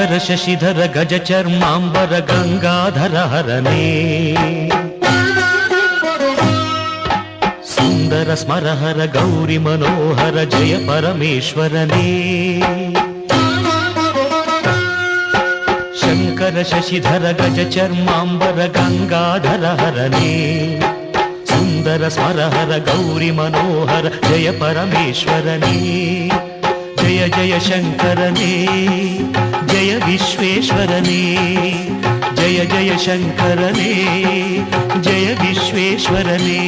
ಶಂಕರ ಶಶಿಧರ ಗಜ ಚರ್ಮಾಂಬರ ಗಂಗಾಧರ ಹರನೇ ಸುಂದರ ಸ್ಮರಹರ ಗೌರಿ ಮನೋಹರ ಜಯ ಪರಮೇಶ್ವರನೇ ಶಂಕರ ಶಶಿಧರ ಗಜ ಚರ್ಮಾಂಬರ ಗಂಗಾಧರ ಹರನೇ ಸುಂದರ ಸ್ಮರಹರ ಗೌರಿ ಮನೋಹರ ಜಯ ಪರಮೇಶ್ವರನೇ ಜಯ ಜಯ ಶಂಕರನೇ ಜಯ ವಿಶ್ವೇಶ್ವರನೇ ಜಯ ಜಯ ಶಂಕರನೇ ಜಯ ವಿಶ್ವೇಶ್ವರನೇ